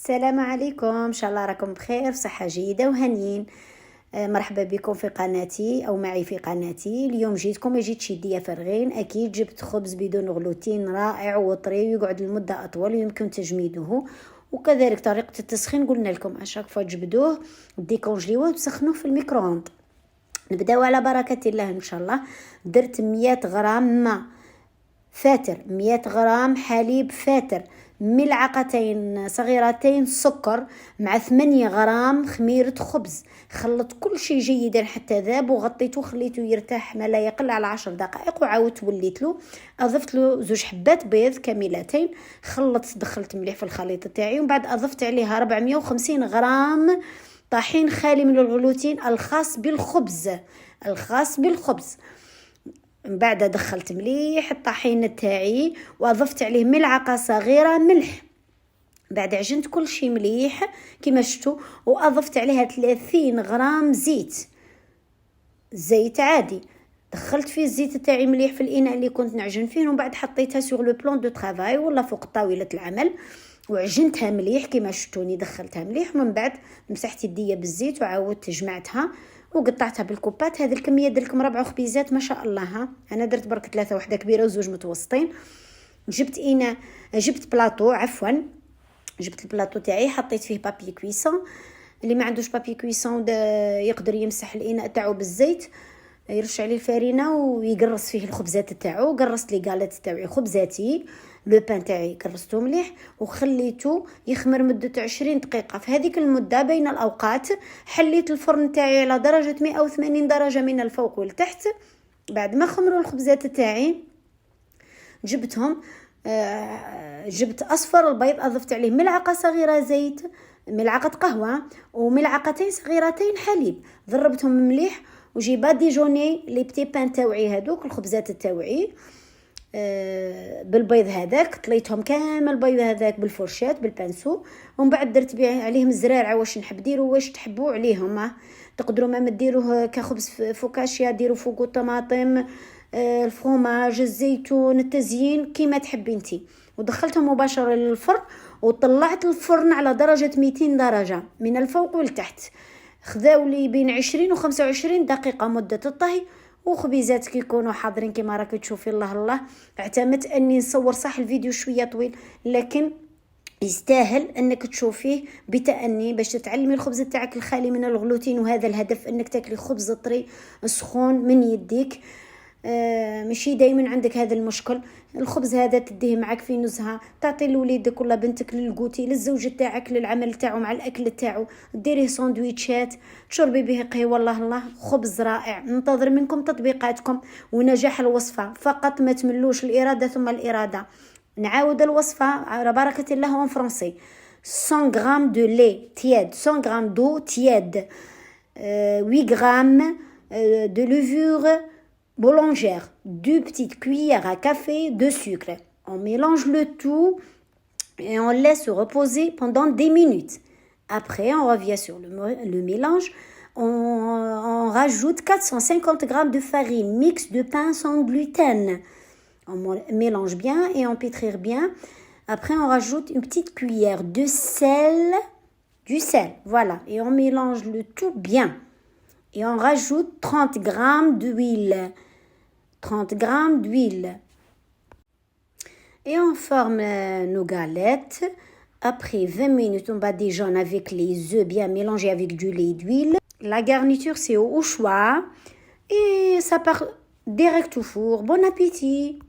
السلام عليكم، ان شاء الله راكم بخير بصحة جيدة وهنيين. مرحبا بكم في قناتي او معي في قناتي. اليوم جيتكم، ما جيتش يديا فارغين. اكيد جبت خبز بدون غلوتين رائع وطري ويقعد لمدة اطول ويمكن تجميده، وكذلك طريقة التسخين قلنا لكم اشاك فوا تجبدوه ديكونجليوه وتسخنوه في الميكرووند. نبداو على بركة الله ان شاء الله. درت 100 غرام ماء فاتر، 100 غرام حليب فاتر، ملعقتين صغيرتين سكر، مع 8 غرام خميرة خبز. خلط كل شيء جيدا حتى ذاب، وغطيته وخليته يرتاح ما لا يقل على 10 دقائق، وعاودت وليت له. اضفت له 2 حبات بيض كاملتين، دخلت مليح في الخليط تاعي، ومن بعد اضفت عليها 450 غرام طحين خالي من الغلوتين الخاص بالخبز. من بعد دخلت مليح الطحين تاعي واضفت عليه ملعقه صغيره ملح. بعد عجنت كل شيء مليح كما شفتوا، واضفت عليها 30 غرام زيت عادي. دخلت فيه الزيت تاعي مليح في الاناء اللي كنت نعجن فيه، ومن بعد حطيتها سوغ لو بلون دو طرافاي ولا فوق طاوله العمل، وعجنتها مليح كما شفتوني. دخلتها مليح، ومن بعد مسحت يديا بالزيت وعاودت جمعتها وقطعتها بالكوبات. هذه الكميه درلكم 4 خبيزات ما شاء الله. انا درت برك 3، وحده كبيره و2 متوسطين. جبت بلاطو، جبت البلاطو تاعي، حطيت فيه بابي كويسون. اللي ما عندوش بابي كويسون يقدر يمسح الاناء تاعو بالزيت، يرش عليه الفارينه ويقرص فيه الخبزات تاعو. قرصت لي قالت تاعي خبزاتي، لو بان تاعي قرصته مليح وخليته يخمر مده 20 دقيقه. في هذيك المده بين الاوقات حليت الفرن تاعي على درجه 180 درجه من الفوق والتحت. بعد ما خمروا الخبزات تاعي جبتهم، جبت اصفر البيض، اضفت عليه ملعقه صغيره زيت، ملعقه قهوه، وملعقتين صغيرتين حليب. ضربتهم مليح وجي باديجوني لي بتي بان تاوعي، هذوك الخبزات تاوعي بالبيض هذاك. طليتهم كامل البيض هذاك بالفرشات بالبانسو، ومن بعد درت عليهم الزرارع واش نحب ديروا واش تحبوا عليهم. تقدروا ما ديروه كخبز فوكاشيا، ديروا فوقو الطماطم، الفرomاج، الزيتون، التزيين كيما تحبي انتي. ودخلتهم مباشره للفرن، وطلعت الفرن على درجه 200 درجه من الفوق والتحت. خذاو لي بين 20 و 25 دقيقه مده الطهي. وخبيزات كيكونوا حاضرين كما راكي تشوفي. الله اعتمدت اني نصور صح الفيديو شويه طويل، لكن يستاهل انك تشوفيه بتأني باش تتعلمي الخبز تاعك الخالي من الغلوتين. وهذا الهدف، انك تاكلي خبز طري سخون من يديك. ماشي دايما عندك هذا المشكل. الخبز هذا تديه معك في نزهه، تعطي لوليدك ولا بنتك للقوتي، للزوج تاعك للعمل تاعو مع الاكل تاعو، ديريه ساندويتشات، تشربي به قهوه. الله خبز رائع. ننتظر منكم تطبيقاتكم ونجاح الوصفه. فقط ما تملوش، الاراده ثم الاراده. نعاود الوصفه على بركه الله وان فرنسي. 100 غرام دو لي تياد، 100 غرام دو تياد، 8 غرام de levure boulangère, 2 petites cuillères à café de sucre. On mélange le tout et on laisse reposer pendant 10 minutes. Après, on revient sur le mélange. On rajoute 450 grammes de farine mixte de pain sans gluten. On mélange bien et on pétrit bien. Après, on rajoute une petite cuillère de du sel, voilà. Et on mélange le tout bien. Et on rajoute 30 grammes d'huile. 30 grammes d'huile. Et on forme nos galettes. Après 20 minutes, on bat des jaunes avec les œufs bien mélangés avec du lait et d'huile. La garniture, c'est au choix. Et ça part direct au four. Bon appétit!